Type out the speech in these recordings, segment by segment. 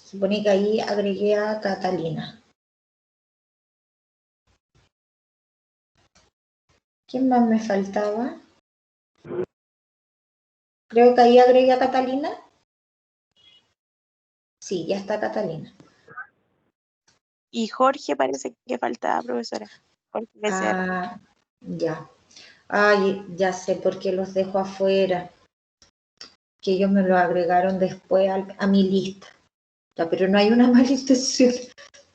Supone que ahí agregué a Catalina. ¿Quién más me faltaba? Creo que ahí agregué a Catalina. Sí, ya está Catalina. Y Jorge parece que faltaba, profesora. Jorge Becerra. Ya. Ay, ya sé por qué los dejo afuera. Que ellos me lo agregaron después a mi lista. Ya, pero no hay una mala intención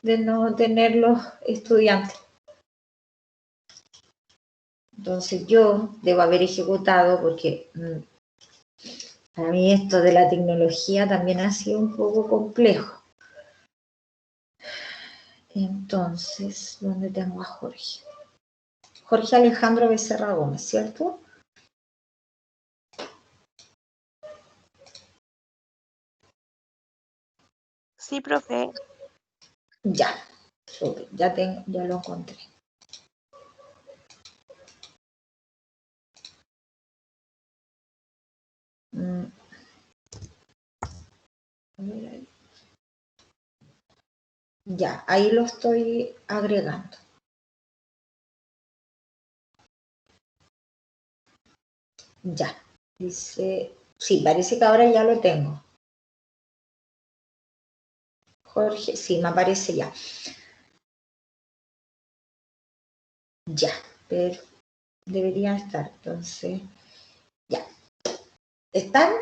de no tener los estudiantes. Entonces yo debo haber ejecutado porque para mí esto de la tecnología también ha sido un poco complejo. Entonces, ¿dónde tengo a Jorge? Jorge Alejandro Becerra Gómez, ¿cierto? Sí, profe. Ya, ya lo encontré. Ya, ahí lo estoy agregando. Ya, dice, sí, parece que ahora ya lo tengo. Jorge, sí, me aparece ya. Ya, pero deberían estar, entonces, ya. ¿Están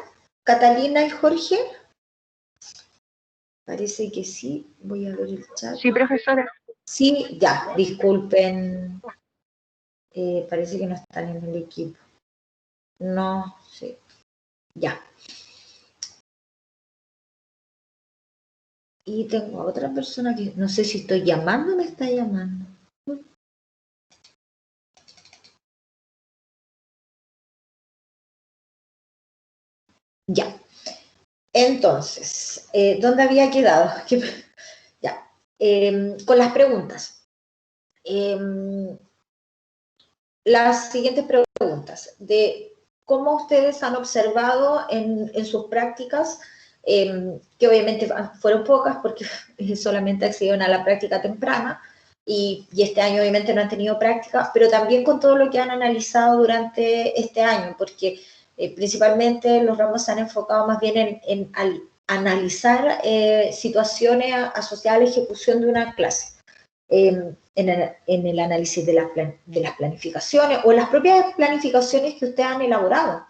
Catalina y Jorge? Parece que sí, voy a ver el chat. Sí, profesora. Sí, ya, disculpen, parece que no están en el equipo. No, sí, ya. Y tengo a otra persona que no sé si estoy llamando o me está llamando. Ya. Entonces, ¿dónde había quedado? Ya. Con las preguntas. Las siguientes preguntas. De cómo ustedes han observado en sus prácticas, que obviamente fueron pocas porque solamente accedieron a la práctica temprana, y este año obviamente no han tenido práctica, pero también con todo lo que han analizado durante este año, porque principalmente los ramos se han enfocado más bien en analizar situaciones asociadas a la ejecución de una clase. En el análisis de las planificaciones o en las propias planificaciones que ustedes han elaborado.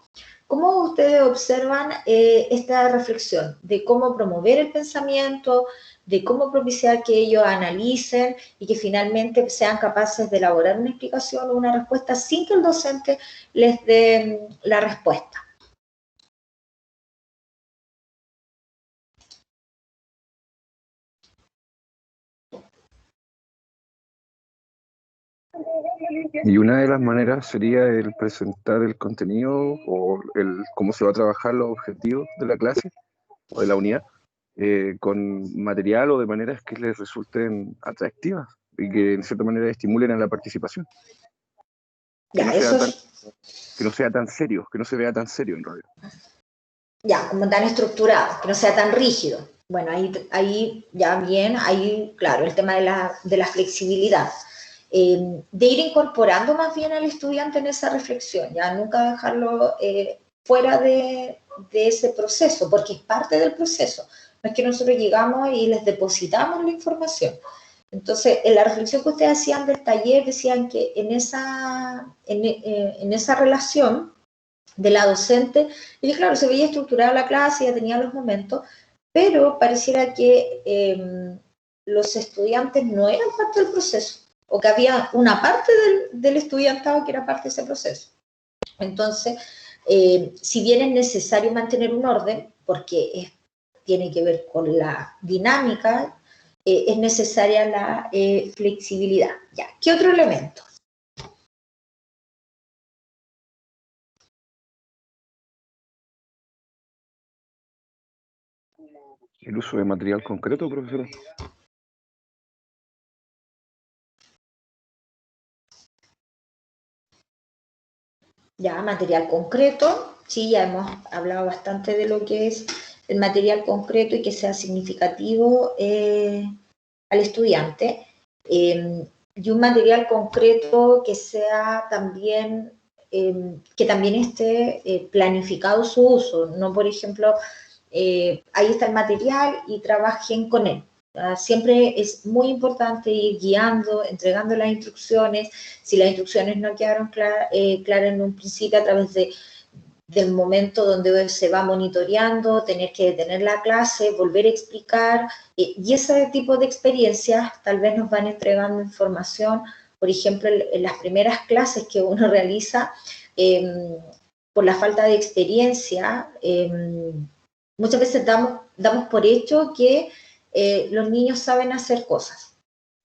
¿Cómo ustedes observan esta reflexión de cómo promover el pensamiento, de cómo propiciar que ellos analicen y que finalmente sean capaces de elaborar una explicación o una respuesta sin que el docente les dé la respuesta? Y una de las maneras sería el presentar el contenido o cómo se va a trabajar los objetivos de la clase o de la unidad con material o de maneras que les resulten atractivas y que en cierta manera estimulen a la participación. Ya, que no sea tan serio, que no se vea tan serio en realidad. Ya, como tan estructurado, que no sea tan rígido. Bueno, ahí ya bien, ahí claro, el tema de la flexibilidad. De ir incorporando más bien al estudiante en esa reflexión, ya nunca dejarlo fuera de ese proceso, porque es parte del proceso. No es que nosotros llegamos y les depositamos la información. Entonces, en la reflexión que ustedes hacían del taller, decían que en esa relación de la docente, y claro, se veía estructurada la clase, ya tenía los momentos, pero pareciera que los estudiantes no eran parte del proceso, o que había una parte del estudiantado que era parte de ese proceso. Entonces, si bien es necesario mantener un orden, porque tiene que ver con la dinámica, es necesaria la flexibilidad. Ya, ¿qué otro elemento? ¿El uso de material concreto, profesora? Ya, material concreto, sí, ya hemos hablado bastante de lo que es el material concreto y que sea significativo al estudiante, y un material concreto que sea también, que también esté planificado su uso, no por ejemplo, ahí está el material y trabajen con él. Siempre es muy importante ir guiando, entregando las instrucciones. Si las instrucciones no quedaron claras en un principio, a través del momento donde se va monitoreando, tener que detener la clase, volver a explicar, y ese tipo de experiencias tal vez nos van entregando información. Por ejemplo, en las primeras clases que uno realiza, por la falta de experiencia, muchas veces damos por hecho que los niños saben hacer cosas.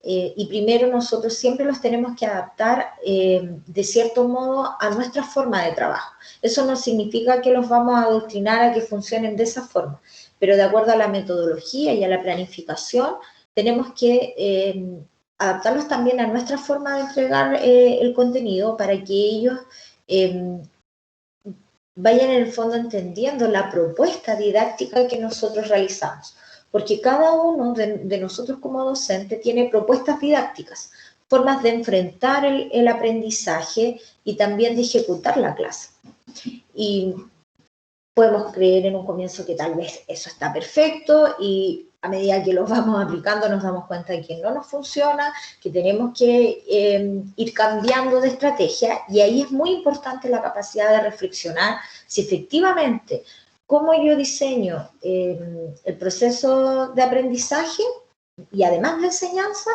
Y primero nosotros siempre los tenemos que adaptar de cierto modo a nuestra forma de trabajo. Eso no significa que los vamos a adoctrinar a que funcionen de esa forma, pero de acuerdo a la metodología y a la planificación, tenemos que adaptarlos también a nuestra forma de entregar el contenido para que ellos vayan en el fondo entendiendo la propuesta didáctica que nosotros realizamos. Porque cada uno de nosotros como docente tiene propuestas didácticas, formas de enfrentar el aprendizaje y también de ejecutar la clase. Y podemos creer en un comienzo que tal vez eso está perfecto y a medida que lo vamos aplicando nos damos cuenta de que no nos funciona, que tenemos que ir cambiando de estrategia, y ahí es muy importante la capacidad de reflexionar si efectivamente cómo yo diseño el proceso de aprendizaje y además la enseñanza,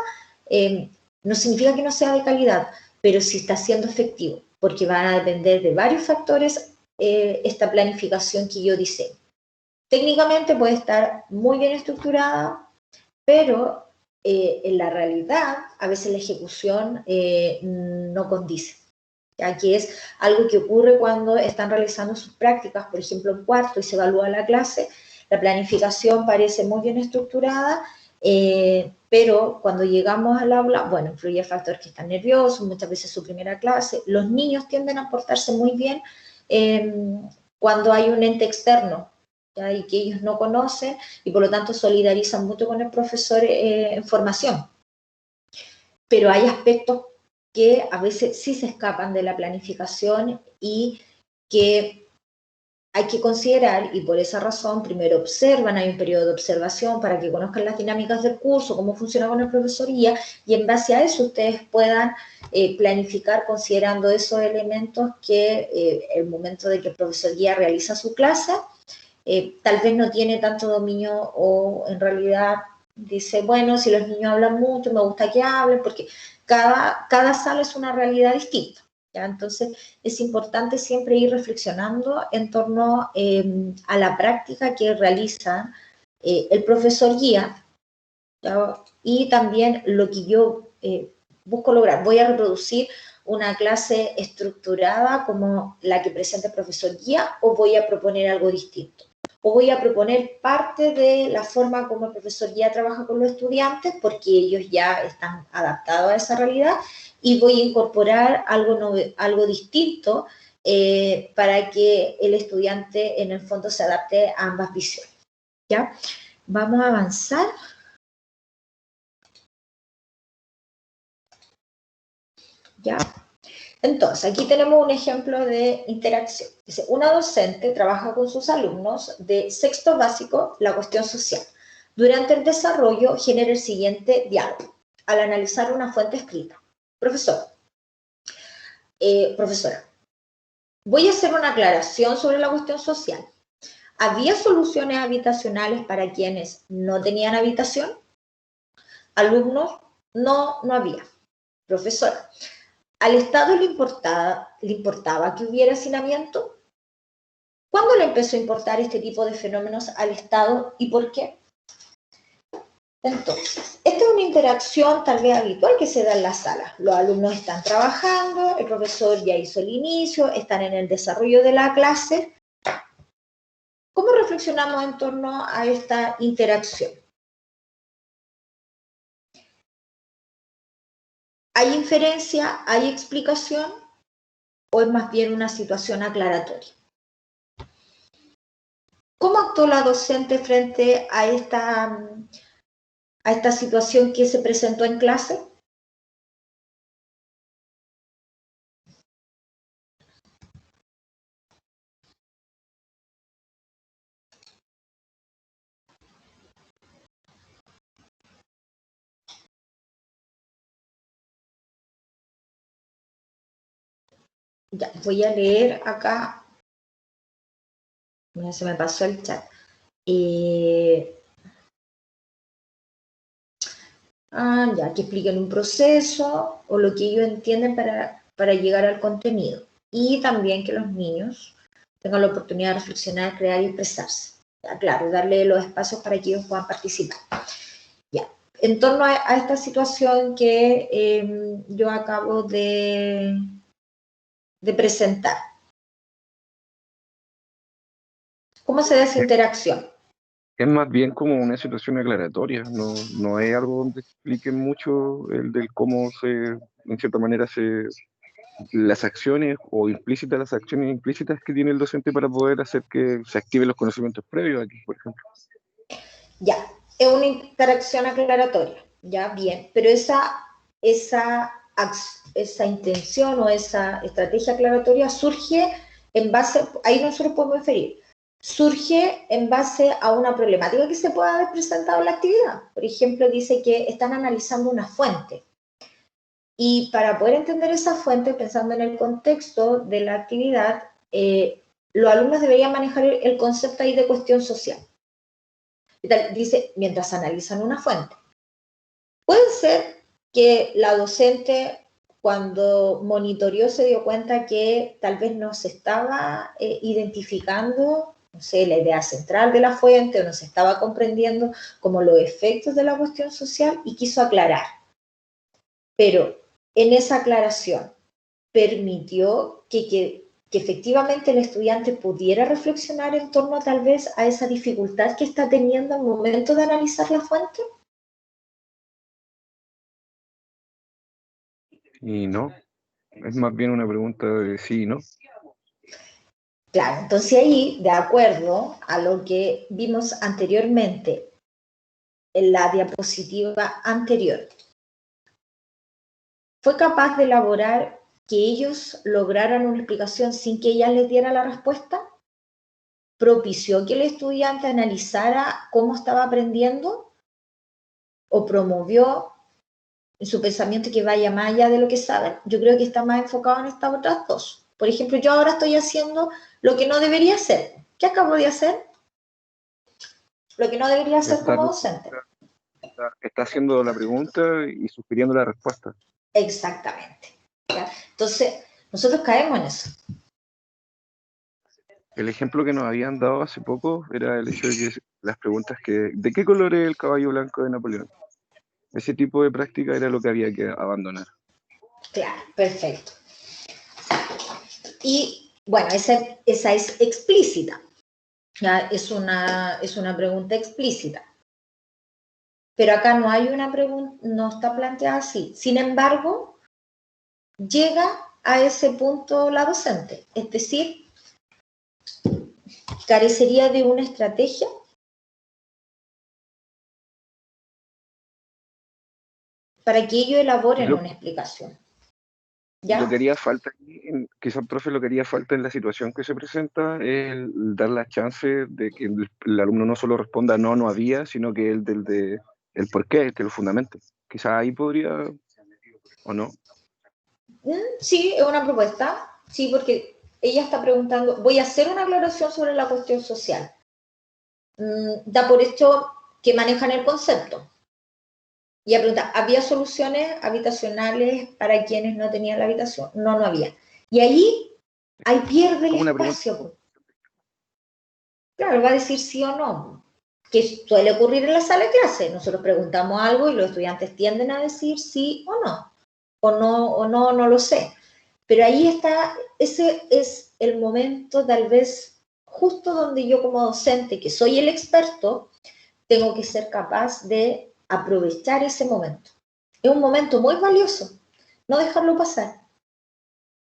no significa que no sea de calidad, pero sí está siendo efectivo, porque van a depender de varios factores esta planificación que yo diseño. Técnicamente puede estar muy bien estructurada, pero en la realidad a veces la ejecución no condice. Aquí es algo que ocurre cuando están realizando sus prácticas, por ejemplo, en cuarto y se evalúa la clase, la planificación parece muy bien estructurada, pero cuando llegamos al aula, bueno, influye el factor que están nerviosos, muchas veces su primera clase. Los niños tienden a portarse muy bien cuando hay un ente externo, ¿ya? Y que ellos no conocen y por lo tanto solidarizan mucho con el profesor en formación. Pero hay aspectos que a veces sí se escapan de la planificación y que hay que considerar, y por esa razón primero observan, hay un periodo de observación para que conozcan las dinámicas del curso, cómo funciona con el profesor guía, y en base a eso ustedes puedan planificar considerando esos elementos que el momento de que el profesor guía realiza su clase, tal vez no tiene tanto dominio o en realidad dice, bueno, si los niños hablan mucho, me gusta que hablen, porque cada sala es una realidad distinta, ¿ya? Entonces es importante siempre ir reflexionando en torno a la práctica que realiza el profesor guía, ¿ya? Y también lo que yo busco lograr. Voy a reproducir una clase estructurada como la que presenta el profesor guía, o voy a proponer algo distinto. O voy a proponer parte de la forma como el profesor guía trabaja con los estudiantes, porque ellos ya están adaptados a esa realidad, y voy a incorporar algo distinto para que el estudiante en el fondo se adapte a ambas visiones, ¿ya? Vamos a avanzar. ¿Ya? Entonces, aquí tenemos un ejemplo de interacción. Dice, una docente trabaja con sus alumnos de sexto básico la cuestión social. Durante el desarrollo genera el siguiente diálogo. Al analizar una fuente escrita. Profesora, voy a hacer una aclaración sobre la cuestión social. ¿Había soluciones habitacionales para quienes no tenían habitación? Alumnos, no había. Profesora, ¿al Estado le importaba que hubiera hacinamiento? ¿Cuándo le empezó a importar este tipo de fenómenos al Estado y por qué? Entonces, esta es una interacción tal vez habitual que se da en la sala. Los alumnos están trabajando, el profesor ya hizo el inicio, están en el desarrollo de la clase. ¿Cómo reflexionamos en torno a esta interacción? ¿Hay inferencia, hay explicación o es más bien una situación aclaratoria? ¿Cómo actuó la docente frente a esta situación que se presentó en clase? Ya, voy a leer acá. Mira, se me pasó el chat. Ya, que expliquen un proceso o lo que ellos entienden para llegar al contenido. Y también que los niños tengan la oportunidad de reflexionar, crear y expresarse. Ya, claro, darle los espacios para que ellos puedan participar. Ya, en torno a esta situación que yo acabo de presentar. ¿Cómo se da esa interacción? Es más bien como una situación aclaratoria, no es algo donde expliquen mucho el del cómo en cierta manera, las acciones o implícitas, las acciones implícitas que tiene el docente para poder hacer que se activen los conocimientos previos aquí, por ejemplo. Ya, es una interacción aclaratoria, ya, bien, pero esa intención o esa estrategia aclaratoria surge en base, ahí nosotros podemos inferir, surge en base a una problemática que se puede haber presentado en la actividad. Por ejemplo, dice que están analizando una fuente. Y para poder entender esa fuente, pensando en el contexto de la actividad, los alumnos deberían manejar el concepto ahí de cuestión social. Dice, mientras analizan una fuente. Puede ser que la docente, cuando monitoreó, se dio cuenta que tal vez no se estaba identificando, no sé, la idea central de la fuente, o no se estaba comprendiendo como los efectos de la cuestión social y quiso aclarar. Pero en esa aclaración permitió que efectivamente el estudiante pudiera reflexionar en torno tal vez a esa dificultad que está teniendo al momento de analizar la fuente. Y no, es más bien una pregunta de sí y no. Claro, entonces ahí, de acuerdo a lo que vimos anteriormente en la diapositiva anterior, fue capaz de elaborar que ellos lograran una explicación sin que ella les diera la respuesta, propició que el estudiante analizara cómo estaba aprendiendo o promovió en su pensamiento que vaya más allá de lo que saben. Yo creo que está más enfocado en estas otras dos. Por ejemplo, yo ahora estoy haciendo lo que no debería hacer. ¿Qué acabo de hacer? Lo que no debería hacer como docente. Está haciendo la pregunta y sugiriendo la respuesta. Exactamente. ¿Ya? Entonces, nosotros caemos en eso. El ejemplo que nos habían dado hace poco era el hecho de que las preguntas ¿de qué color es el caballo blanco de Napoleón? Ese tipo de práctica era lo que había que abandonar. Claro, perfecto. Y bueno, esa es explícita. ¿Ya? Es una pregunta explícita. Pero acá no hay una pregunta, no está planteada así. Sin embargo, llega a ese punto la docente. Es decir, carecería de una estrategia para que ellos elaboren una explicación. ¿Ya? Lo que haría falta, quizás, profe, lo que haría falta en la situación que se presenta es dar la chance de que el alumno no solo responda no había, sino que el por qué, que lo fundamente. Quizás ahí podría, ¿o no? Sí, es una propuesta. Sí, porque ella está preguntando, voy a hacer una aclaración sobre la cuestión social. Da por hecho que manejan el concepto. Y ella pregunta, ¿había soluciones habitacionales para quienes no tenían la habitación? No, no había. Y ahí pierde el espacio. Claro, va a decir sí o no. Que suele ocurrir en la sala de clase. Nosotros preguntamos algo y los estudiantes tienden a decir sí o no. O no, no lo sé. Pero ahí está, ese es el momento tal vez justo donde yo como docente, que soy el experto, tengo que ser capaz de aprovechar ese momento. Es un momento muy valioso, no dejarlo pasar,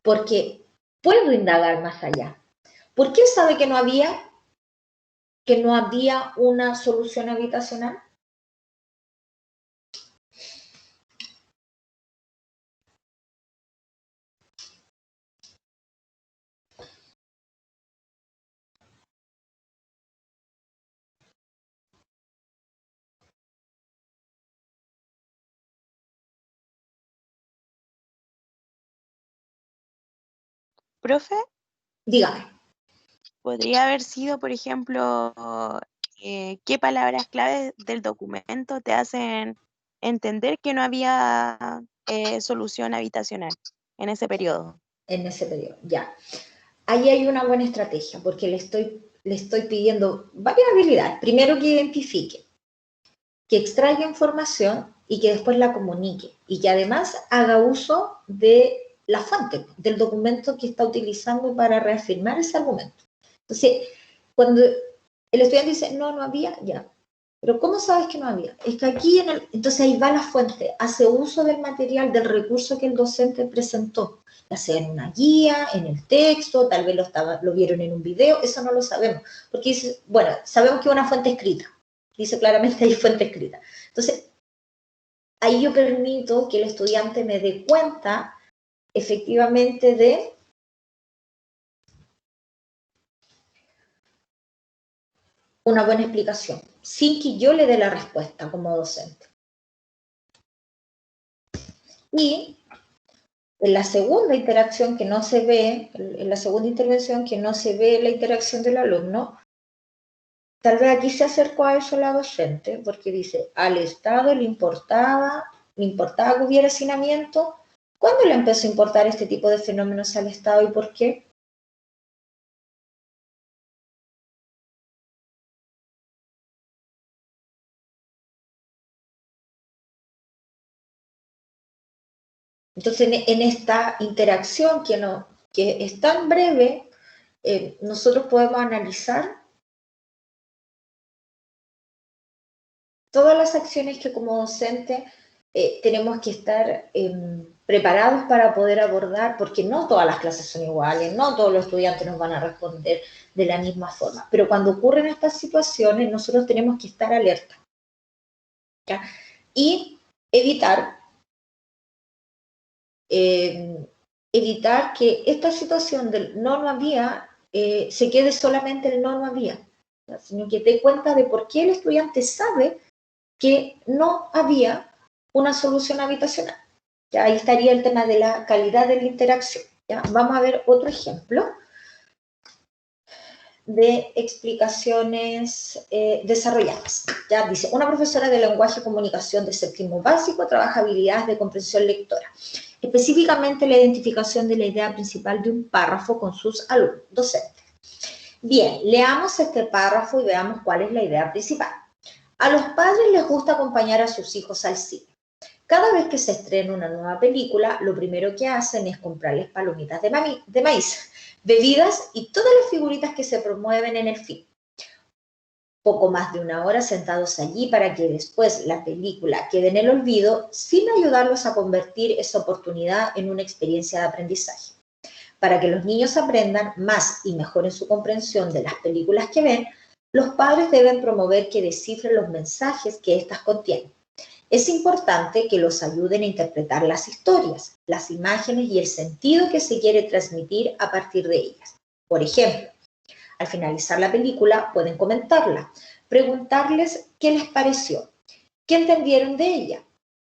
porque puedo indagar más allá. ¿Por qué sabe que no había? que no había una solución habitacional? Profe, Dígame. podría haber sido, por ejemplo, qué palabras claves del documento te hacen entender que no había solución habitacional en ese periodo. En ese periodo, ya. Ahí hay una buena estrategia, porque le estoy pidiendo varias habilidades. Primero, que identifique, que extraiga información y que después la comunique. Y que además haga uso de la fuente, del documento que está utilizando para reafirmar ese argumento. Entonces, cuando el estudiante dice, no, no había, ya. Pero ¿cómo sabes que no había? Es que aquí, entonces ahí va la fuente, hace uso del material, del recurso que el docente presentó, ya sea en una guía, en el texto, tal vez lo vieron en un video, eso no lo sabemos, porque dice, bueno, sabemos que es una fuente escrita, dice claramente ahí fuente escrita. Entonces, ahí yo permito que el estudiante me dé cuenta efectivamente de una buena explicación, sin que yo le dé la respuesta como docente. Y en la segunda interacción que no se ve, en la segunda intervención que no se ve la interacción del alumno, tal vez aquí se acercó a eso la docente, porque dice, al Estado le importaba que hubiera hacinamiento. ¿Cuándo le empezó a importar este tipo de fenómenos al Estado y por qué? Entonces, en esta interacción que es tan breve, nosotros podemos analizar todas las acciones que como docente tenemos que estar preparados para poder abordar, porque no todas las clases son iguales, no todos los estudiantes nos van a responder de la misma forma, pero cuando ocurren estas situaciones nosotros tenemos que estar alerta, ¿ya? Y evitar que esta situación del no había se quede solamente el no había, ¿ya? Sino que dé cuenta de por qué el estudiante sabe que no había una solución habitacional. ¿Ya? Ahí estaría el tema de la calidad de la interacción. ¿Ya? Vamos a ver otro ejemplo de explicaciones desarrolladas. ¿Ya? Dice, una profesora de lenguaje y comunicación de séptimo básico trabaja habilidades de comprensión lectora, específicamente la identificación de la idea principal de un párrafo con sus alumnos docentes. Bien, leamos este párrafo y veamos cuál es la idea principal. A los padres les gusta acompañar a sus hijos al cine. Cada vez que se estrena una nueva película, lo primero que hacen es comprarles palomitas de maíz, bebidas y todas las figuritas que se promueven en el film. Poco más de una hora sentados allí para que después la película quede en el olvido sin ayudarlos a convertir esa oportunidad en una experiencia de aprendizaje. Para que los niños aprendan más y mejoren su comprensión de las películas que ven, los padres deben promover que descifren los mensajes que éstas contienen. Es importante que los ayuden a interpretar las historias, las imágenes y el sentido que se quiere transmitir a partir de ellas. Por ejemplo, al finalizar la película pueden comentarla, preguntarles qué les pareció, qué entendieron de ella,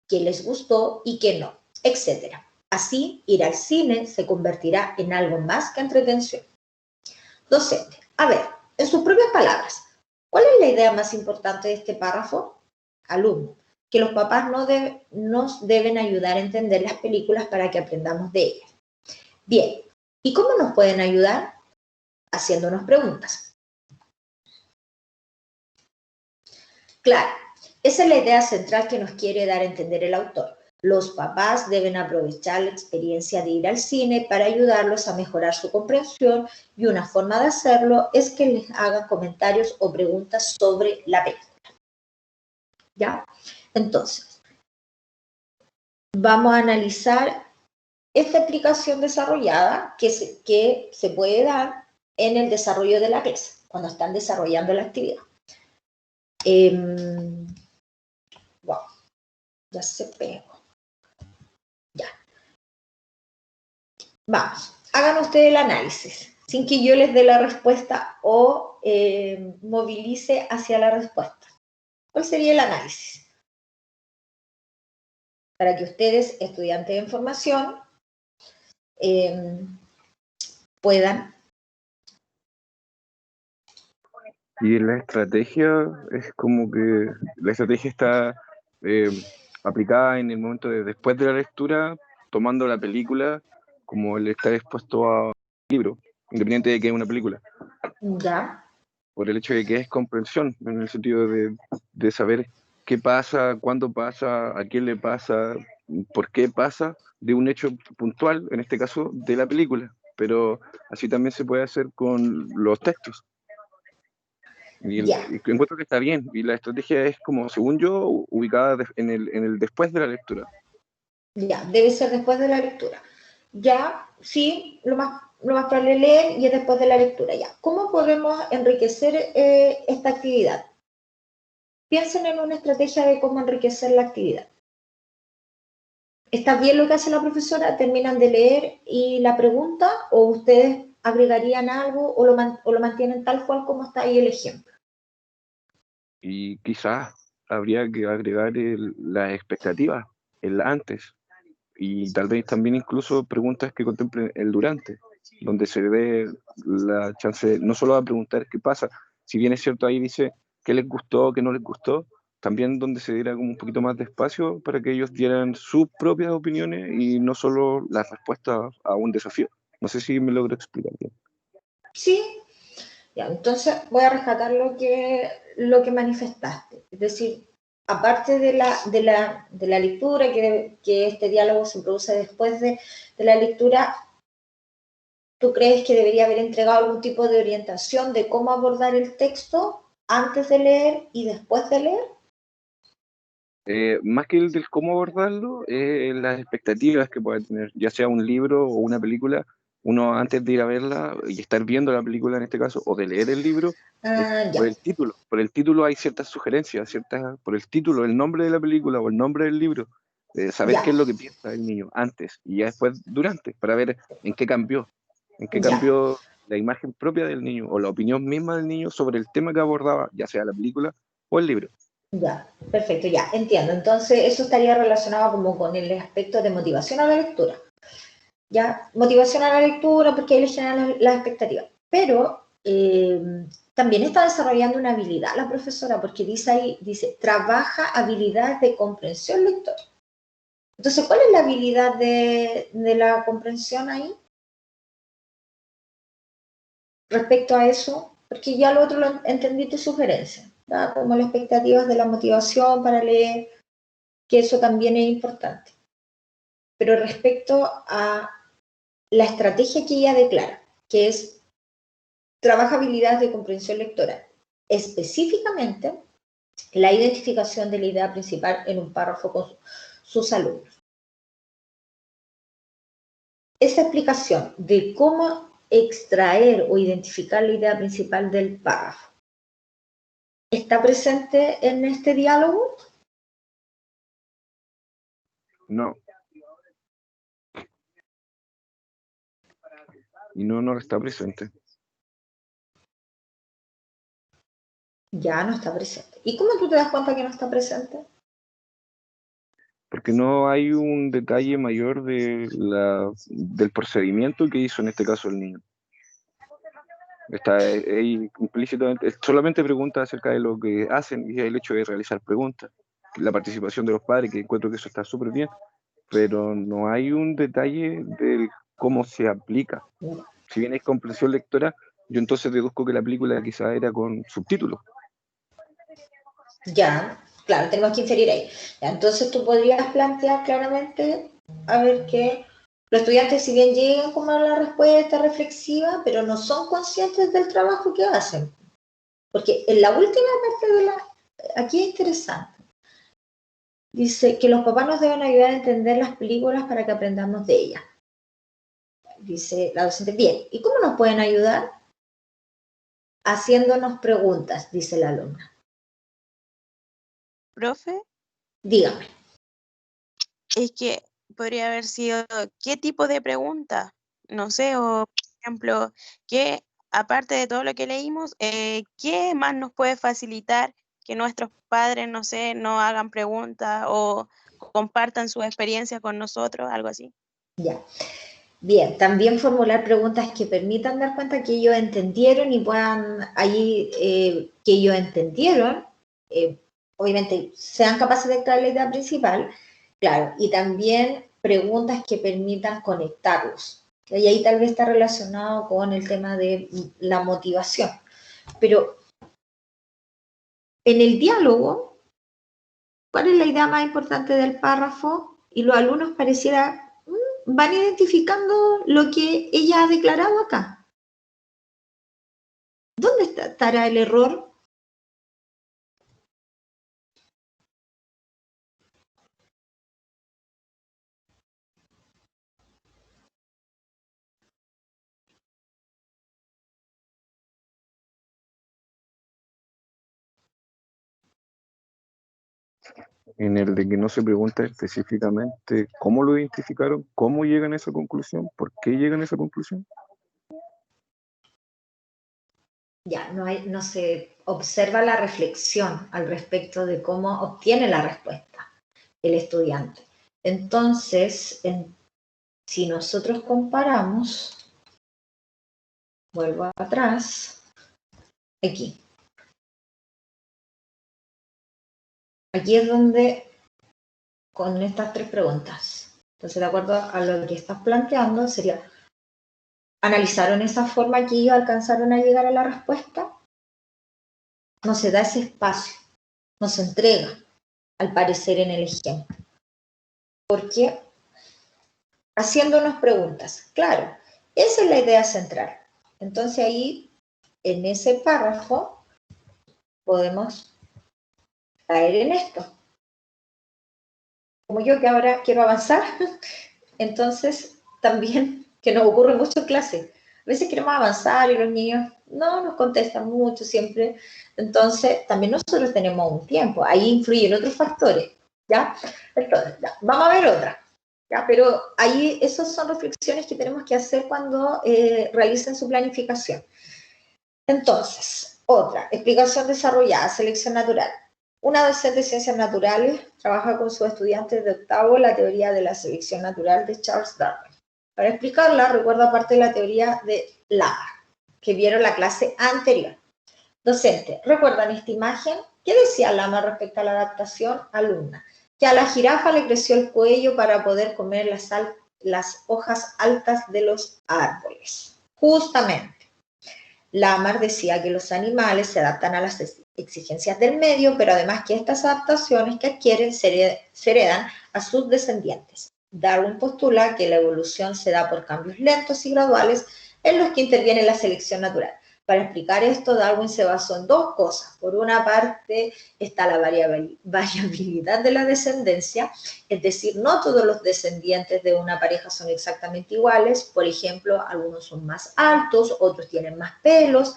qué les gustó y qué no, etc. Así, ir al cine se convertirá en algo más que entretención. Docente, a ver, en sus propias palabras, ¿cuál es la idea más importante de este párrafo? Alumno, que los papás nos deben ayudar a entender las películas para que aprendamos de ellas. Bien, ¿y cómo nos pueden ayudar? Haciéndonos preguntas. Claro, esa es la idea central que nos quiere dar a entender el autor. Los papás deben aprovechar la experiencia de ir al cine para ayudarlos a mejorar su comprensión y una forma de hacerlo es que les hagan comentarios o preguntas sobre la película. ¿Ya? Entonces, vamos a analizar esta explicación desarrollada que se puede dar en el desarrollo de la clase. cuando están desarrollando la actividad. Wow, ya se pegó. Ya. Vamos, hagan ustedes el análisis, sin que yo les dé la respuesta o movilice hacia la respuesta. ¿Cuál sería el análisis? Para que ustedes, estudiantes de información, puedan. Y la estrategia es como que la estrategia está aplicada en el momento de después de la lectura, tomando la película como él está expuesto a un libro, independiente de que es una película. Ya. Por el hecho de que es comprensión, en el sentido de saber qué pasa, cuándo pasa, a quién le pasa, por qué pasa, de un hecho puntual, en este caso, de la película. Pero así también se puede hacer con los textos. Y encuentro que está bien, y la estrategia es como, según yo, ubicada en el después de la lectura. Ya, debe ser después de la lectura. Ya, sí, lo más probable es leer y es después de la lectura. Ya, ¿cómo podemos enriquecer esta actividad? Piensen en una estrategia de cómo enriquecer la actividad. ¿Está bien lo que hace la profesora? ¿Terminan de leer y la pregunta? ¿O ustedes agregarían algo o lo mantienen tal cual como está ahí el ejemplo? Y quizás habría que agregar las expectativas, el antes, y tal vez también incluso preguntas que contemplen el durante, donde se dé la chance no solo a preguntar qué pasa, si bien es cierto ahí dice qué les gustó, qué no les gustó, también donde se diera como un poquito más de espacio para que ellos dieran sus propias opiniones y no solo las respuestas a un desafío. No sé si me logro explicar bien. Sí, ya, entonces voy a rescatar lo que manifestaste. Es decir, aparte de la lectura, que este diálogo se produce después de la lectura, ¿tú crees que debería haber entregado algún tipo de orientación de cómo abordar el texto antes de leer y después de leer? Más que el del cómo abordarlo, las expectativas que pueda tener, ya sea un libro o una película, uno antes de ir a verla y estar viendo la película en este caso, o de leer el libro, Ya. por el título hay ciertas sugerencias, por el título, el nombre de la película o el nombre del libro, saber Ya. qué es lo que piensa el niño antes y ya después durante, para ver en qué cambió Ya. la imagen propia del niño o la opinión misma del niño sobre el tema que abordaba, ya sea la película o el libro. Ya, perfecto, ya, entiendo. Entonces, eso estaría relacionado como con el aspecto de motivación a la lectura. Ya, motivación a la lectura, porque ahí le generan las expectativas. Pero también está desarrollando una habilidad la profesora, porque dice ahí, trabaja habilidades de comprensión lectora. Entonces, ¿cuál es la habilidad de la comprensión ahí? Respecto a eso, porque ya lo otro lo entendí tu sugerencia, ¿verdad? Como las expectativas de la motivación para leer, que eso también es importante. Pero respecto a la estrategia que ella declara, que es trabaja habilidades de comprensión lectora, específicamente la identificación de la idea principal en un párrafo con sus alumnos. Esa explicación de cómo extraer o identificar la idea principal del párrafo, ¿está presente en este diálogo? No. Y no está presente. Ya no está presente. ¿Y cómo tú te das cuenta que no está presente? Porque no hay un detalle mayor del procedimiento que hizo en este caso el niño. Está ahí implícitamente, solamente pregunta acerca de lo que hacen y el hecho de realizar preguntas, la participación de los padres, que encuentro que eso está súper bien, pero no hay un detalle de cómo se aplica. Si bien es comprensión lectora, yo entonces deduzco que la película quizá era con subtítulos. Ya, claro, tenemos que inferir ahí. Ya, entonces tú podrías plantear claramente, a ver que los estudiantes si bien llegan como a la respuesta reflexiva, pero no son conscientes del trabajo que hacen. Porque en la última parte aquí es interesante. Dice que los papás nos deben ayudar a entender las películas para que aprendamos de ellas. Dice la docente, bien, ¿y cómo nos pueden ayudar? haciéndonos preguntas, dice la alumna. Profe, Dígame. es que podría haber sido, ¿qué tipo de pregunta? No sé, o por ejemplo, ¿qué, aparte de todo lo que leímos, qué más nos puede facilitar que nuestros padres, no sé, no hagan preguntas o compartan su experiencia con nosotros, algo así? Ya. Bien, también formular preguntas que permitan dar cuenta que ellos entendieron y puedan ahí, que ellos entendieron, obviamente sean capaces de extraer la idea principal, claro, y también preguntas que permitan conectarlos. Y ahí tal vez está relacionado con el tema de la motivación. Pero en el diálogo, ¿cuál es la idea más importante del párrafo? Y los alumnos pareciera van identificando lo que ella ha declarado acá. ¿Dónde estará el error? En el de que no se pregunta específicamente cómo lo identificaron, cómo llegan a esa conclusión, por qué llegan a esa conclusión. Ya, no se observa la reflexión al respecto de cómo obtiene la respuesta el estudiante. Entonces, si nosotros comparamos, vuelvo atrás, aquí. Aquí es donde, con estas tres preguntas, entonces de acuerdo a lo que estás planteando, sería, ¿analizaron esa forma que ellos alcanzaron a llegar a la respuesta? No se da ese espacio, no se entrega, al parecer, en el ejemplo. Porque haciéndonos preguntas, claro, esa es la idea central. Entonces ahí, en ese párrafo, podemos caer en esto. Como yo que ahora quiero avanzar, entonces también, que nos ocurre mucho en clase, a veces queremos avanzar y los niños no nos contestan mucho siempre, entonces también nosotros tenemos un tiempo, ahí influyen otros factores, ¿ya? Entonces, ya, vamos a ver otra, ¿ya? Pero ahí esas son reflexiones que tenemos que hacer cuando realicen su planificación. Entonces, otra, explicación desarrollada, selección natural. Una docente de ciencias naturales trabaja con sus estudiantes de octavo la teoría de la selección natural de Charles Darwin. Para explicarla, recuerda parte de la teoría de Lamarck, que vieron la clase anterior. Docente, ¿recuerdan esta imagen? ¿Qué decía Lamarck respecto a la adaptación? Alumna, que a la jirafa le creció el cuello para poder comer las hojas altas de los árboles. Justamente. Lamarck decía que los animales se adaptan a las exigencias del medio, pero además que estas adaptaciones que adquieren se heredan a sus descendientes. Darwin postula que la evolución se da por cambios lentos y graduales en los que interviene la selección natural. Para explicar esto, Darwin se basó en dos cosas. Por una parte está la variabilidad de la descendencia, es decir, no todos los descendientes de una pareja son exactamente iguales. Por ejemplo, algunos son más altos, otros tienen más pelos.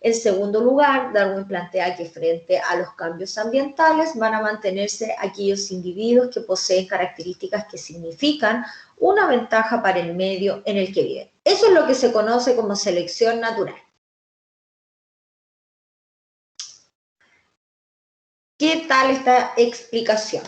En segundo lugar, Darwin plantea que frente a los cambios ambientales van a mantenerse aquellos individuos que poseen características que significan una ventaja para el medio en el que viven. Eso es lo que se conoce como selección natural. ¿Qué tal esta explicación?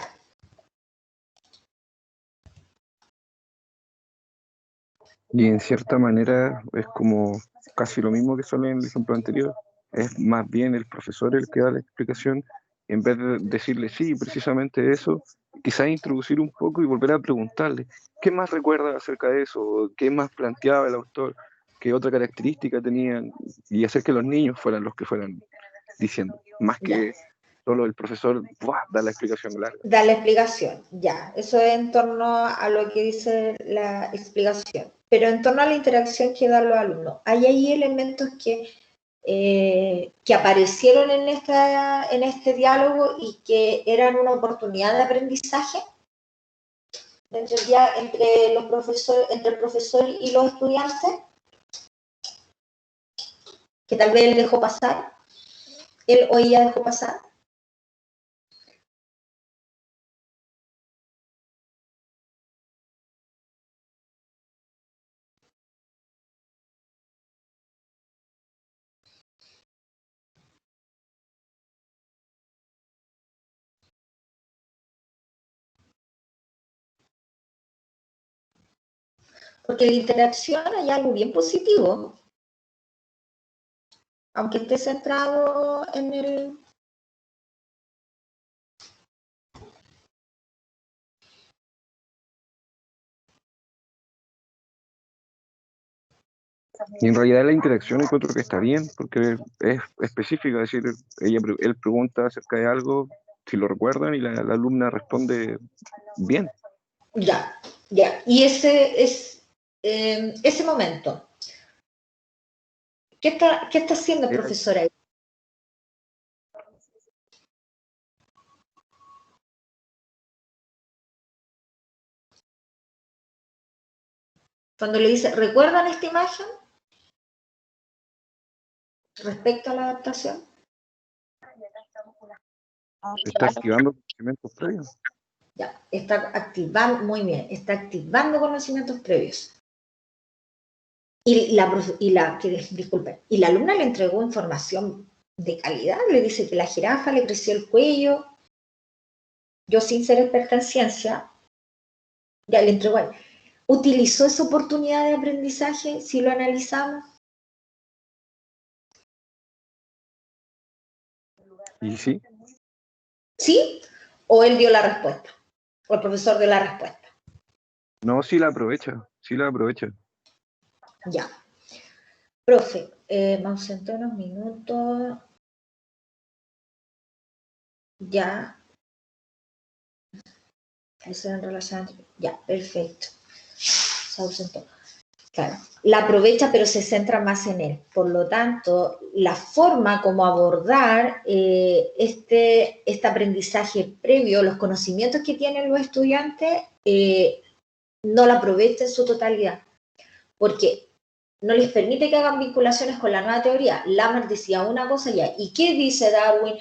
Y en cierta manera es como casi lo mismo que solo en el ejemplo anterior. Es más bien el profesor el que da la explicación, en vez de decirle sí, precisamente eso, quizás introducir un poco y volver a preguntarle qué más recuerda acerca de eso, qué más planteaba el autor, qué otra característica tenían, y hacer que los niños fueran los que fueran diciendo, más que solo el profesor da la explicación larga. Da la explicación, ya. Eso es en torno a lo que dice la explicación. Pero en torno a la interacción que dan los alumnos, ¿hay ahí elementos que aparecieron en este diálogo y que eran una oportunidad de aprendizaje entre el profesor y los estudiantes? que tal vez él dejó pasar, él o ella dejó pasar. Porque en la interacción hay algo bien positivo, aunque esté centrado en el... Y en realidad la interacción encuentro que está bien, porque es específica, es decir, él pregunta acerca de algo, si lo recuerdan, y la alumna responde bien. Ya, ya. Y ese momento, ¿qué está haciendo el profesor ahí? Cuando le dice, ¿recuerdan esta imagen? Respecto a la adaptación. Está activando conocimientos previos. Ya, está activando, muy bien, está activando conocimientos previos. Disculpe, y la alumna le entregó información de calidad, le dice que la jirafa le creció el cuello. Yo, sin ser experta en ciencia, ya le entregó ahí. ¿Utilizó esa oportunidad de aprendizaje si lo analizamos? ¿Y sí? ¿Sí? ¿O él dio la respuesta? ¿O el profesor dio la respuesta? No, sí la aprovecha, sí la aprovecha. Ya. Profe, vamos a entrar unos minutos. Ya. Eso en relación. Ya, perfecto. Se ausentó. Claro, la aprovecha, pero se centra más en él. Por lo tanto, la forma como abordar este aprendizaje previo, los conocimientos que tienen los estudiantes, no la aprovecha en su totalidad, porque no les permite que hagan vinculaciones con la nueva teoría. Lamarck decía una cosa ya, ¿y qué dice Darwin?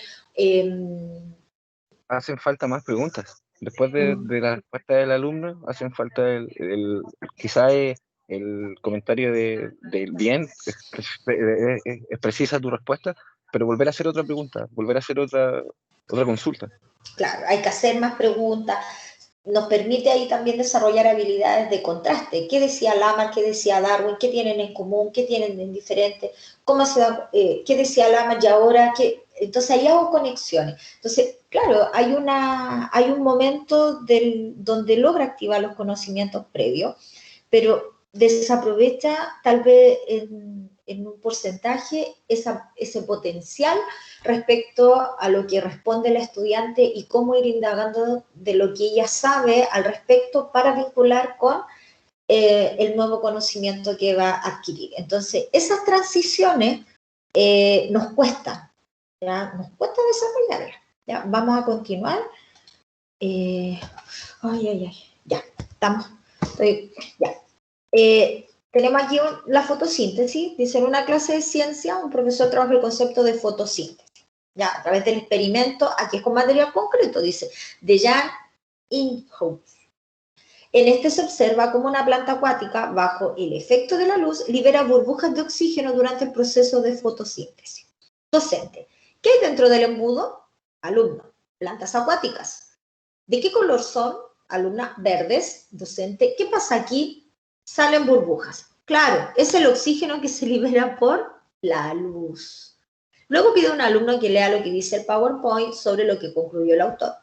Hacen falta más preguntas. Después de la respuesta del alumno, hacen falta quizá el comentario del bien, es precisa tu respuesta, pero volver a hacer otra pregunta, volver a hacer otra consulta. Claro, hay que hacer más preguntas. Nos permite ahí también desarrollar habilidades de contraste. ¿Qué decía Lamarck? ¿Qué decía Darwin? ¿Qué tienen en común? ¿Qué tienen en diferente? ¿Qué decía Lamarck y ahora? Entonces ahí hago conexiones. Entonces, claro, hay un momento donde logra activar los conocimientos previos, pero desaprovecha tal vez en un porcentaje ese potencial respecto a lo que responde la estudiante y cómo ir indagando de lo que ella sabe al respecto para vincular con el nuevo conocimiento que va a adquirir. Entonces, esas transiciones nos cuestan, ¿ya? Nos cuesta desarrollarlas. ¿Ya? Vamos a continuar. Ya, estamos. Ya. Tenemos aquí la fotosíntesis. Dice, en una clase de ciencia, un profesor trabaja el concepto de fotosíntesis. Ya, a través del experimento, aquí es con material concreto, dice, de Jan Inhofe. En este se observa cómo una planta acuática, bajo el efecto de la luz, libera burbujas de oxígeno durante el proceso de fotosíntesis. Docente, ¿qué hay dentro del embudo? Alumno, plantas acuáticas. ¿De qué color son? Alumna, verdes. Docente, ¿qué pasa aquí? Salen burbujas. Claro, es el oxígeno que se libera por la luz. Luego pide a un alumno que lea lo que dice el PowerPoint sobre lo que concluyó el autor.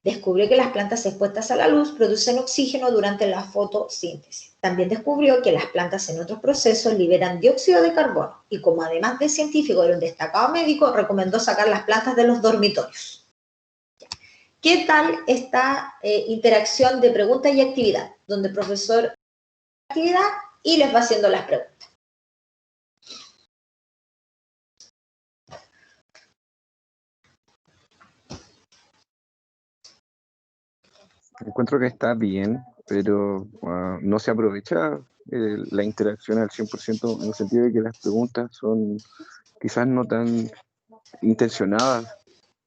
Descubrió que las plantas expuestas a la luz producen oxígeno durante la fotosíntesis. También descubrió que las plantas en otros procesos liberan dióxido de carbono y como además de científico era un destacado médico, recomendó sacar las plantas de los dormitorios. ¿Qué tal esta interacción de pregunta y actividad? Donde el profesor actividad y les va haciendo las preguntas. Encuentro que está bien, pero no se aprovecha la interacción al 100%, en el sentido de que las preguntas son quizás no tan intencionadas.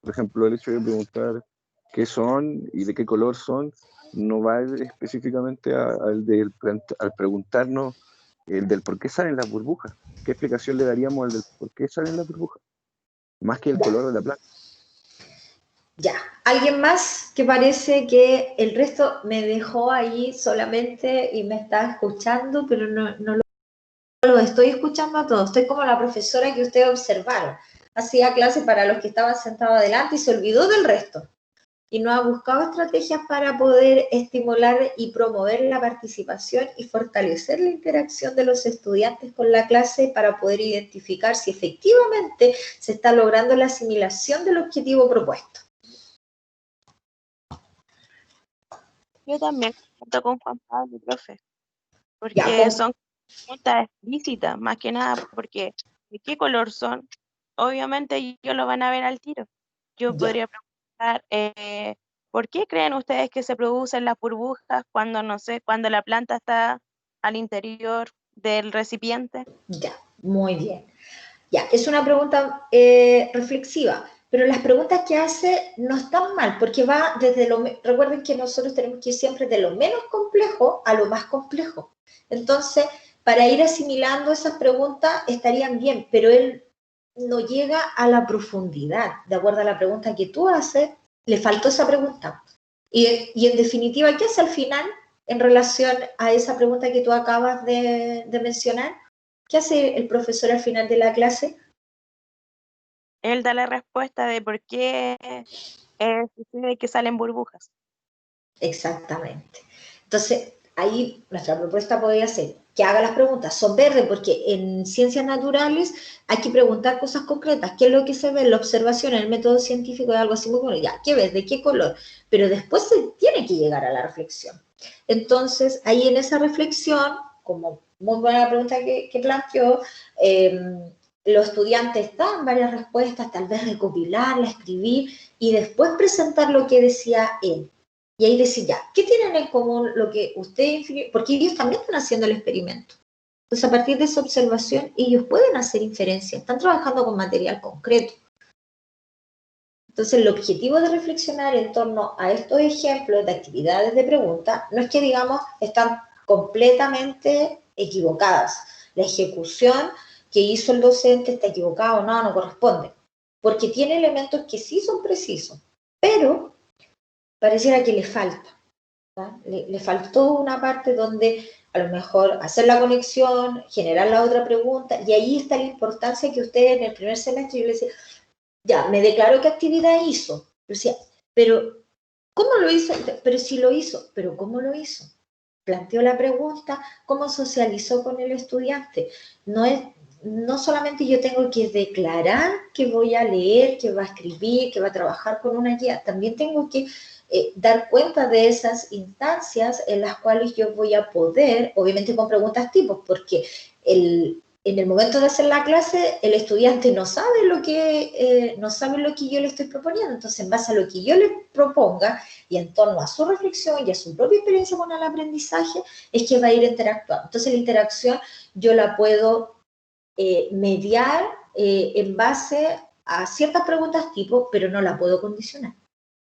Por ejemplo, el hecho de preguntar qué son y de qué color son, no va específicamente al preguntarnos el del por qué salen las burbujas. ¿Qué explicación le daríamos al del por qué salen las burbujas? Más que el color de la planta. Ya, alguien más que parece que el resto me dejó ahí solamente y me está escuchando, pero no lo estoy escuchando a todos. Estoy como la profesora que ustedes observaron. Hacía clase para los que estaban sentados adelante y se olvidó del resto. Y no ha buscado estrategias para poder estimular y promover la participación y fortalecer la interacción de los estudiantes con la clase para poder identificar si efectivamente se está logrando la asimilación del objetivo propuesto. Yo también comparto con Juan Pablo, profe, porque Ya, son preguntas explícitas, más que nada, porque ¿de qué color son? Obviamente ellos lo van a ver al tiro. Yo ya. podría preguntar, ¿por qué creen ustedes que se producen las burbujas cuando, no sé, cuando la planta está al interior del recipiente? Ya, muy bien. Ya, es una pregunta reflexiva, pero las preguntas que hace no están mal, porque va desde recuerden que nosotros tenemos que ir siempre de lo menos complejo a lo más complejo. Entonces, para ir asimilando esas preguntas estarían bien, pero él no llega a la profundidad, de acuerdo a la pregunta que tú haces, le faltó esa pregunta. Y en definitiva, ¿qué hace al final en relación a esa pregunta que tú acabas de mencionar? ¿Qué hace el profesor al final de la clase? Él da la respuesta de por qué sucede que salen burbujas. Exactamente. Entonces, ahí nuestra propuesta podría ser que haga las preguntas. Son verdes porque en ciencias naturales hay que preguntar cosas concretas. ¿Qué es lo que se ve en la observación, en el método científico? Es algo así muy bueno. Ya, ¿qué ves? ¿De qué color? Pero después se tiene que llegar a la reflexión. Entonces, ahí en esa reflexión, como muy buena pregunta que planteó, los estudiantes dan varias respuestas, tal vez recopilarla, escribir y después presentar lo que decía él. Y ahí decir, ya, ¿qué tienen en común lo que ustedes, porque ellos también están haciendo el experimento? Entonces, a partir de esa observación, ellos pueden hacer inferencias, están trabajando con material concreto. Entonces, el objetivo de reflexionar en torno a estos ejemplos de actividades de pregunta no es que, digamos, están completamente equivocadas. La ejecución que hizo el docente está equivocada o no corresponde, porque tiene elementos que sí son precisos, pero pareciera que le falta. Le faltó una parte donde a lo mejor hacer la conexión, generar la otra pregunta, y ahí está la importancia que ustedes en el primer semestre, yo les decía, ya, me declaró qué actividad hizo. Yo decía, pero, ¿cómo lo hizo? Pero si lo hizo, pero ¿cómo lo hizo? Planteó la pregunta, ¿cómo socializó con el estudiante? No solamente yo tengo que declarar que voy a leer, que va a escribir, que va a trabajar con una guía, también tengo que dar cuenta de esas instancias en las cuales yo voy a poder, obviamente con preguntas tipos, porque en el momento de hacer la clase, el estudiante no sabe lo que yo le estoy proponiendo. Entonces, en base a lo que yo le proponga y en torno a su reflexión y a su propia experiencia con el aprendizaje, es que va a ir interactuando. Entonces, la interacción yo la puedo mediar en base a ciertas preguntas tipo, pero no la puedo condicionar,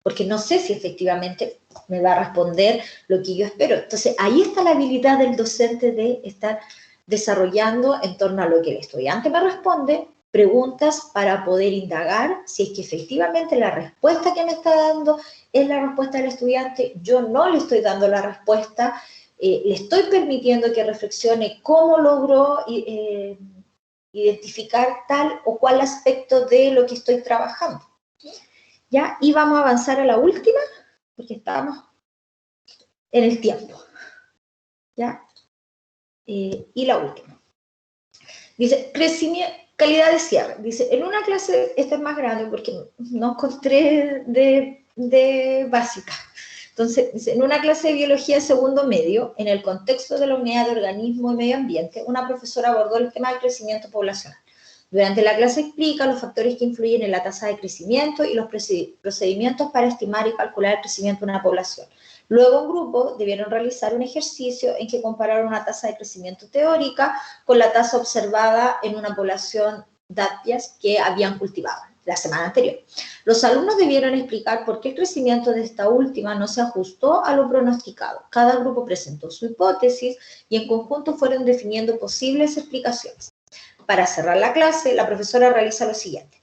porque no sé si efectivamente me va a responder lo que yo espero. Entonces, ahí está la habilidad del docente de estar desarrollando en torno a lo que el estudiante me responde, preguntas para poder indagar si es que efectivamente la respuesta que me está dando es la respuesta del estudiante, yo no le estoy dando la respuesta, le estoy permitiendo que reflexione cómo logró identificar tal o cual aspecto de lo que estoy trabajando. ¿Ya? Y vamos a avanzar a la última, porque estamos en el tiempo. ¿Ya? Y la última. Dice, crecimiento, calidad de cierre. Dice, en una clase, esta es más grande porque no encontré de básica. Entonces, dice, en una clase de biología de segundo medio, en el contexto de la unidad de organismo y medio ambiente, una profesora abordó el tema del crecimiento poblacional. Durante la clase explica los factores que influyen en la tasa de crecimiento y los procedimientos para estimar y calcular el crecimiento de una población. Luego en grupo debieron realizar un ejercicio en que compararon una tasa de crecimiento teórica con la tasa observada en una población de apias que habían cultivado la semana anterior. Los alumnos debieron explicar por qué el crecimiento de esta última no se ajustó a lo pronosticado. Cada grupo presentó su hipótesis y en conjunto fueron definiendo posibles explicaciones. Para cerrar la clase, la profesora realiza lo siguiente.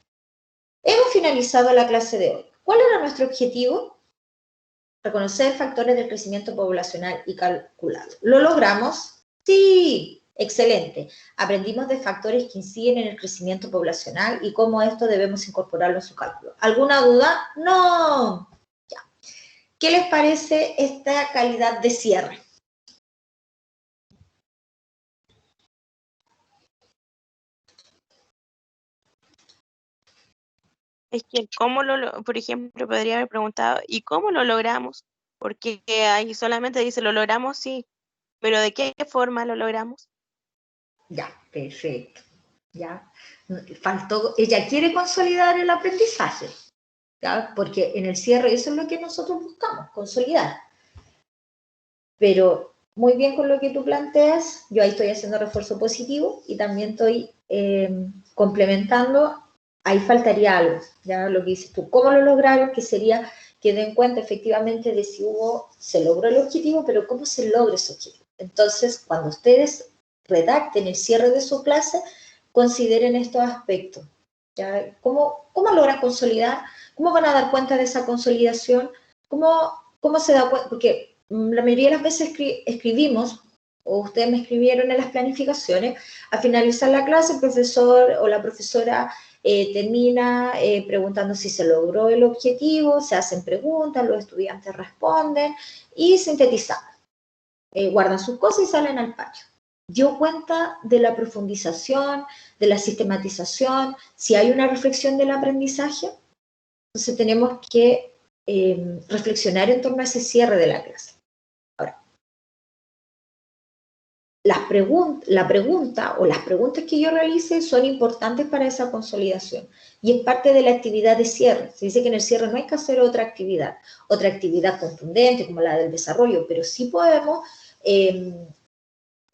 Hemos finalizado la clase de hoy. ¿Cuál era nuestro objetivo? Reconocer factores del crecimiento poblacional y calcularlo. ¿Lo logramos? Sí. Excelente. Aprendimos de factores que inciden en el crecimiento poblacional y cómo esto debemos incorporarlo en su cálculo. ¿Alguna duda? No. Ya. ¿Qué les parece esta calidad de cierre? Es que por ejemplo, podría haber preguntado, ¿y cómo lo logramos? Porque ahí solamente dice, lo logramos, sí, pero ¿de qué forma lo logramos? Ya, perfecto. Ya. Faltó, ella quiere consolidar el aprendizaje, ¿ya? Porque en el cierre eso es lo que nosotros buscamos, consolidar. Pero muy bien con lo que tú planteas, yo ahí estoy haciendo refuerzo positivo y también estoy complementando, ahí faltaría algo, ya lo que dices tú, ¿cómo lo lograron? Que sería que den cuenta efectivamente de si se logró el objetivo, pero ¿cómo se logra ese objetivo? Entonces, cuando ustedes redacten el cierre de su clase, consideren estos aspectos, ¿ya? ¿Cómo logran consolidar? ¿Cómo van a dar cuenta de esa consolidación? ¿Cómo se da cuenta? Porque la mayoría de las veces escribimos, o ustedes me escribieron en las planificaciones, a finalizar la clase el profesor o la profesora termina preguntando si se logró el objetivo, se hacen preguntas, los estudiantes responden y sintetizamos. Guardan sus cosas y salen al patio. Dio cuenta de la profundización, de la sistematización, si hay una reflexión del aprendizaje, entonces tenemos que reflexionar en torno a ese cierre de la clase. Ahora, la pregunta o las preguntas que yo realice son importantes para esa consolidación y es parte de la actividad de cierre. Se dice que en el cierre no hay que hacer otra actividad contundente como la del desarrollo, pero sí podemos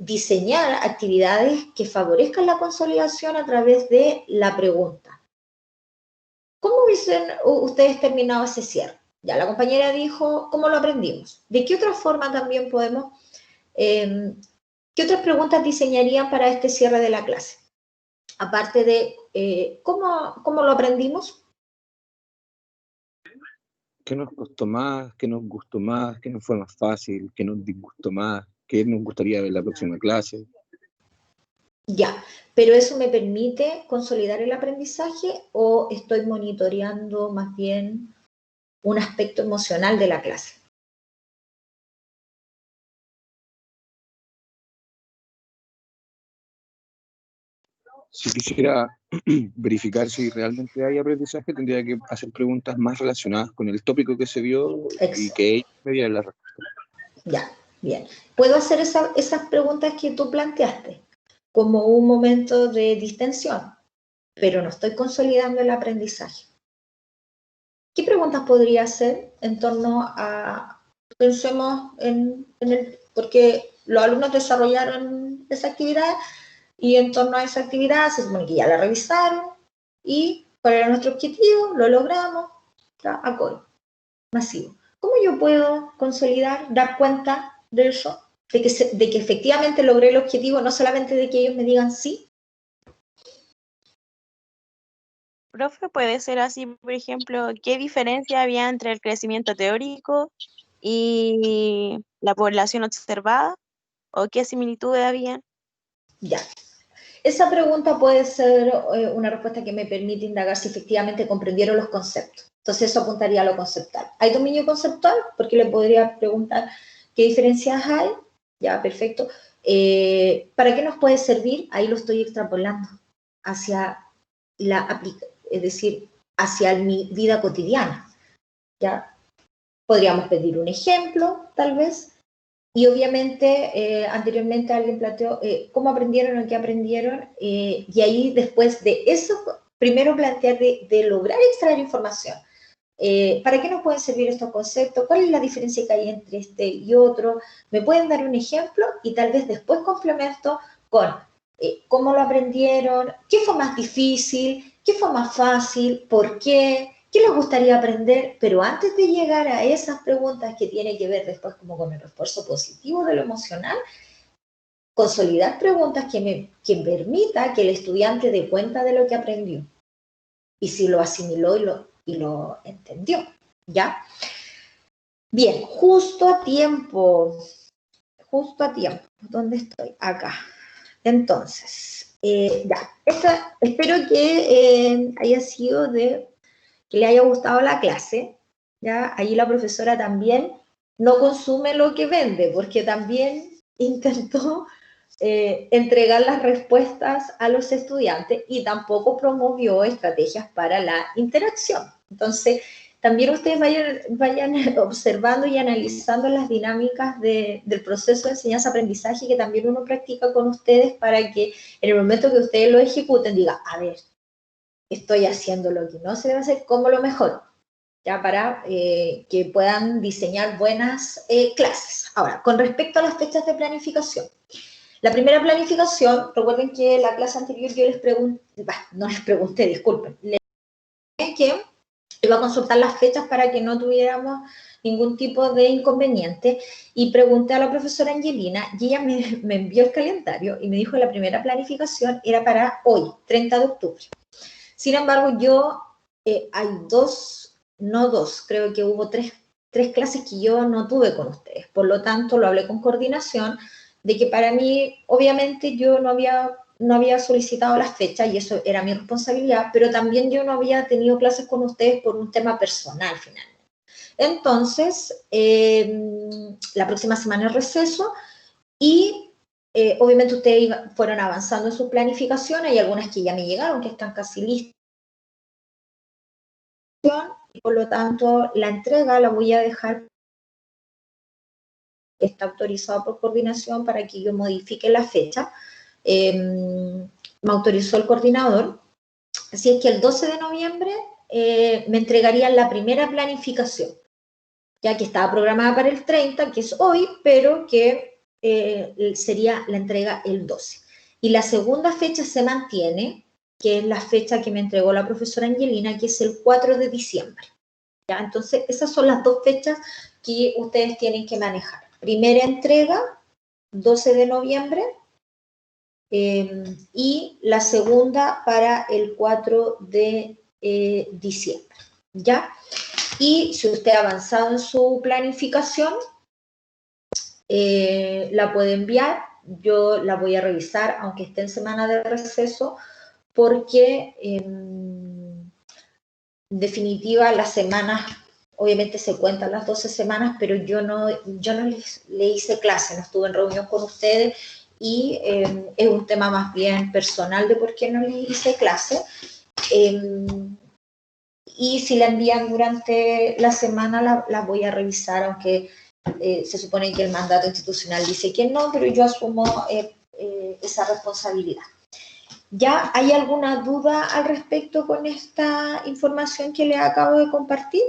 diseñar actividades que favorezcan la consolidación a través de la pregunta. ¿Cómo hubiesen ustedes terminado ese cierre? Ya la compañera dijo, ¿cómo lo aprendimos? ¿De qué otra forma también podemos, qué otras preguntas diseñarían para este cierre de la clase? Aparte de, ¿cómo lo aprendimos? ¿Qué nos costó más? ¿Qué nos gustó más? ¿Qué nos fue más fácil? ¿Qué nos disgustó más? ¿Qué nos gustaría ver en la próxima clase? Ya, pero ¿eso me permite consolidar el aprendizaje o estoy monitoreando más bien un aspecto emocional de la clase? Si quisiera verificar si realmente hay aprendizaje, tendría que hacer preguntas más relacionadas con el tópico que se vio y que ella me diera la respuesta. Ya, bien. ¿Puedo hacer esas preguntas que tú planteaste como un momento de distensión, pero no estoy consolidando el aprendizaje? ¿Qué preguntas podría hacer en torno a, pensemos porque los alumnos desarrollaron esa actividad y en torno a esa actividad se supone que ya la revisaron y cuál era nuestro objetivo, lo logramos, acorde, masivo. ¿Cómo yo puedo consolidar, dar cuenta de eso, de que efectivamente logré el objetivo, no solamente de que ellos me digan sí? Profe, puede ser así, por ejemplo, ¿qué diferencia había entre el crecimiento teórico y la población observada? ¿O qué similitudes habían? Ya. Esa pregunta puede ser una respuesta que me permite indagar si efectivamente comprendieron los conceptos. Entonces eso apuntaría a lo conceptual. ¿Hay dominio conceptual? Porque le podría preguntar qué diferencias hay. Ya, perfecto. ¿Para qué nos puede servir? Ahí lo estoy extrapolando hacia es decir, hacia mi vida cotidiana. ¿Ya? Podríamos pedir un ejemplo, tal vez. Y obviamente, anteriormente alguien planteó cómo aprendieron o qué aprendieron, y ahí después de eso, primero plantear de lograr extraer información. ¿Para qué nos pueden servir estos conceptos? ¿Cuál es la diferencia que hay entre este y otro? ¿Me pueden dar un ejemplo? Y tal vez después complemento con cómo lo aprendieron, qué fue más difícil, qué fue más fácil, por qué, qué les gustaría aprender, pero antes de llegar a esas preguntas que tienen que ver después como con el refuerzo positivo de lo emocional, consolidar preguntas que permita que el estudiante dé cuenta de lo que aprendió y si lo asimiló y lo entendió, ¿ya? Bien, justo a tiempo, ¿dónde estoy? Acá. Entonces, ya, espero que haya sido que le haya gustado la clase, ¿ya? Ahí la profesora también no consume lo que vende, porque también intentó entregar las respuestas a los estudiantes y tampoco promovió estrategias para la interacción. Entonces, también ustedes vayan observando y analizando las dinámicas del proceso de enseñanza-aprendizaje que también uno practica con ustedes para que en el momento que ustedes lo ejecuten digan, a ver, estoy haciendo lo que no se debe hacer, ¿cómo lo mejoro? Ya para que puedan diseñar buenas clases. Ahora, con respecto a las fechas de planificación, la primera planificación, recuerden que en la clase anterior yo les pregunté, no les pregunté, disculpen, les dije que iba a consultar las fechas para que no tuviéramos ningún tipo de inconveniente y pregunté a la profesora Angelina y ella me envió el calendario y me dijo que la primera planificación era para hoy, 30 de octubre. Sin embargo, hay creo que hubo tres clases que yo no tuve con ustedes, por lo tanto lo hablé con coordinación de que para mí, obviamente, yo no había solicitado las fechas y eso era mi responsabilidad, pero también yo no había tenido clases con ustedes por un tema personal, finalmente. Entonces, la próxima semana es receso y obviamente ustedes fueron avanzando en su planificación, hay algunas que ya me llegaron, que están casi listas, y por lo tanto la entrega la voy a dejar. Está autorizado por coordinación para que yo modifique la fecha. Me autorizó el coordinador. Así es que el 12 de noviembre me entregarían la primera planificación, ya que estaba programada para el 30, que es hoy, pero que sería la entrega el 12. Y la segunda fecha se mantiene, que es la fecha que me entregó la profesora Angelina, que es el 4 de diciembre. ¿Ya? Entonces, esas son las dos fechas que ustedes tienen que manejar. Primera entrega, 12 de noviembre, y la segunda para el 4 de diciembre, ¿ya? Y si usted ha avanzado en su planificación, la puede enviar, yo la voy a revisar, aunque esté en semana de receso, porque en definitiva las semanas, obviamente se cuentan las 12 semanas, pero yo no le hice clase, no estuve en reunión con ustedes y es un tema más bien personal de por qué no le hice clase. Y si la envían durante la semana, la voy a revisar, aunque se supone que el mandato institucional dice que no, pero yo asumo esa responsabilidad. ¿Ya hay alguna duda al respecto con esta información que les acabo de compartir?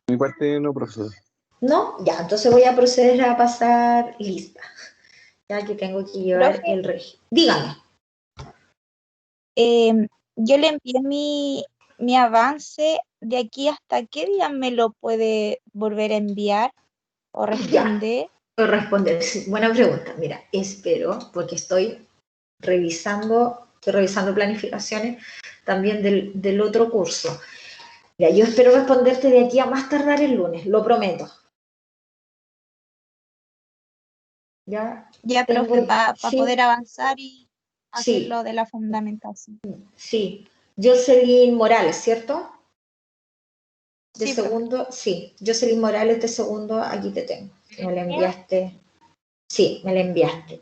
Mi parte no, profesor. ¿No? Ya, entonces voy a proceder a pasar lista, ya que tengo que llevar Profe, el régimen. Dígame. yo le envié mi avance. ¿De aquí hasta qué día me lo puede volver a enviar o responder? Ya, responder. Sí, buena pregunta. Mira, espero, porque estoy revisando planificaciones también del otro curso. Mira, yo espero responderte de aquí a más tardar el lunes, lo prometo. Ya, Ya, profe, para sí, poder avanzar y hacer sí, lo de la fundamentación. sí. Jocelyn Morales, ¿cierto? De Sí, profe. segundo, sí. Jocelyn Morales de segundo, aquí te tengo. Me la enviaste. Sí, me la enviaste.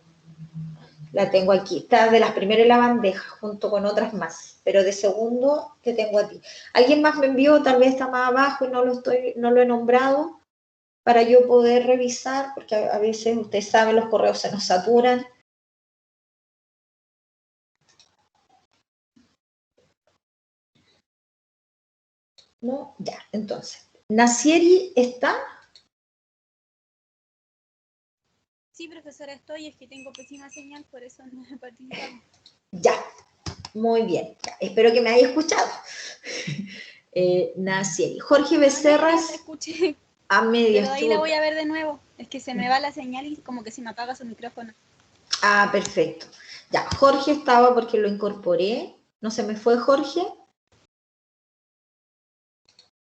La tengo aquí. Está de las primeras en la bandeja, junto con otras más. Pero de segundo te tengo a ti. ¿Alguien más me envió? Tal vez está más abajo y no lo he nombrado. para yo poder revisar, porque a veces ustedes saben, los correos se nos saturan. No, ya, entonces. Nacieri está. Sí, profesora, estoy, es que tengo pésima señal, por eso no he participado. Ya, muy bien. Ya, espero que me haya escuchado. Nacieri. Jorge Becerras. No, escuché, A medias. pero ahí la voy a ver de nuevo. Es que se me va la señal y como que se me apaga su micrófono. Ah, perfecto. Ya, Jorge estaba porque lo incorporé. ¿No se me fue Jorge?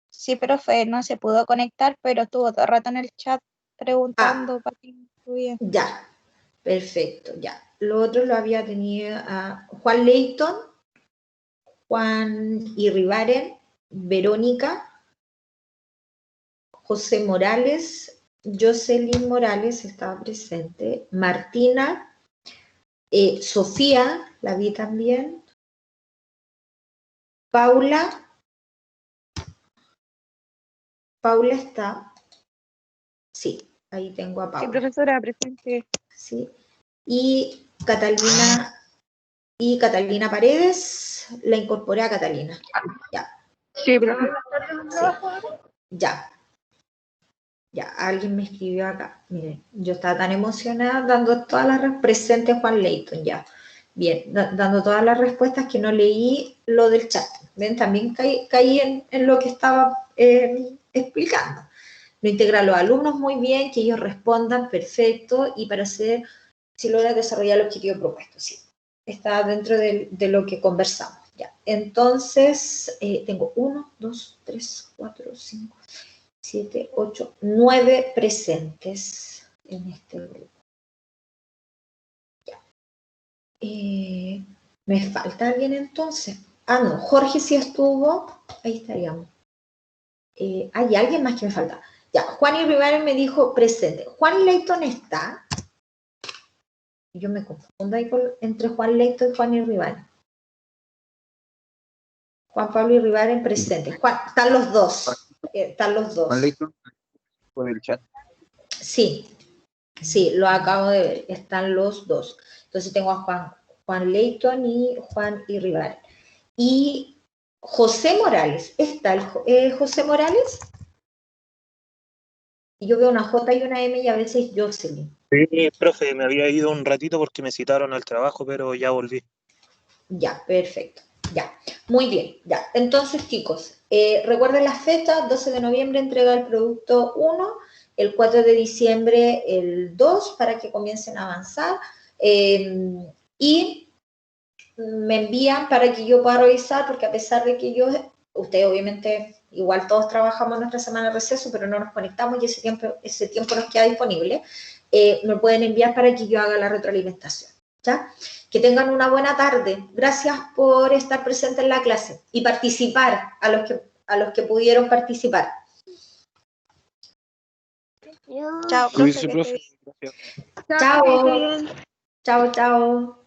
Sí, profe, no se pudo conectar, pero estuvo todo el rato en el chat preguntando para que bien. Ya, perfecto, ya. Lo otro lo había tenido a Juan Leighton, Juan Irribaren, Verónica, José Morales, Jocelyn Morales estaba presente, Martina, Sofía, la vi también, Paula está, sí, ahí tengo a Sí, Paula. profesora, presente. Sí, y Catalina Paredes, la incorporé a Catalina. Ya. Sí, profesora. Sí. Ya, alguien me escribió acá. Miren, yo estaba tan emocionada dando todas las presentes Juan Leighton, ya. Bien, dando todas las respuestas que no leí lo del chat. ¿Ven? También caí en lo que estaba explicando. Lo integra a los alumnos muy bien, que ellos respondan perfecto y para hacer, si logra desarrollar el objetivo propuesto, sí. Está dentro de lo que conversamos. Ya. Entonces, tengo 1, 2, 3, 4, 5, 7, 8, 9 presentes en este grupo. Ya. ¿Me falta alguien entonces? Ah, no, Jorge sí estuvo, ahí estaríamos. Hay alguien más que me falta. Ya, Juan y Rivera me dijo presente. ¿Juan Leighton está? Yo me confundo ahí entre Juan Leighton y Juan y Rivera. Juan Pablo y Rivera en presente. Juan, están los dos. Están los dos. Juan Leighton, con el chat. Sí, lo acabo de ver. Están los dos. Entonces tengo a Juan Leighton y Juan y Rivera. Y José Morales. ¿Está José Morales? Yo veo una J y una M y a veces Jocelyn. Sí, profe, me había ido un ratito porque me citaron al trabajo, pero ya volví. Ya, perfecto. Ya, muy bien. Ya, entonces chicos, recuerden las fechas, 12 de noviembre entrega el producto 1, el 4 de diciembre el 2 para que comiencen a avanzar y me envían para que yo pueda revisar, porque a pesar de que ustedes obviamente, igual todos trabajamos nuestra semana de receso, pero no nos conectamos y ese tiempo nos queda disponible, me pueden enviar para que yo haga la retroalimentación. ¿Ya? Que tengan una buena tarde. Gracias por estar presente en la clase y participar a los que pudieron participar. Chao, Cuídese, profe. profe. Gracias. Chao. Chao, chao.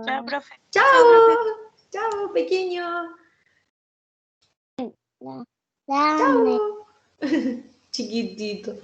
Chao, profe. Chao. Chao, pequeño. Chao. Chiquitito.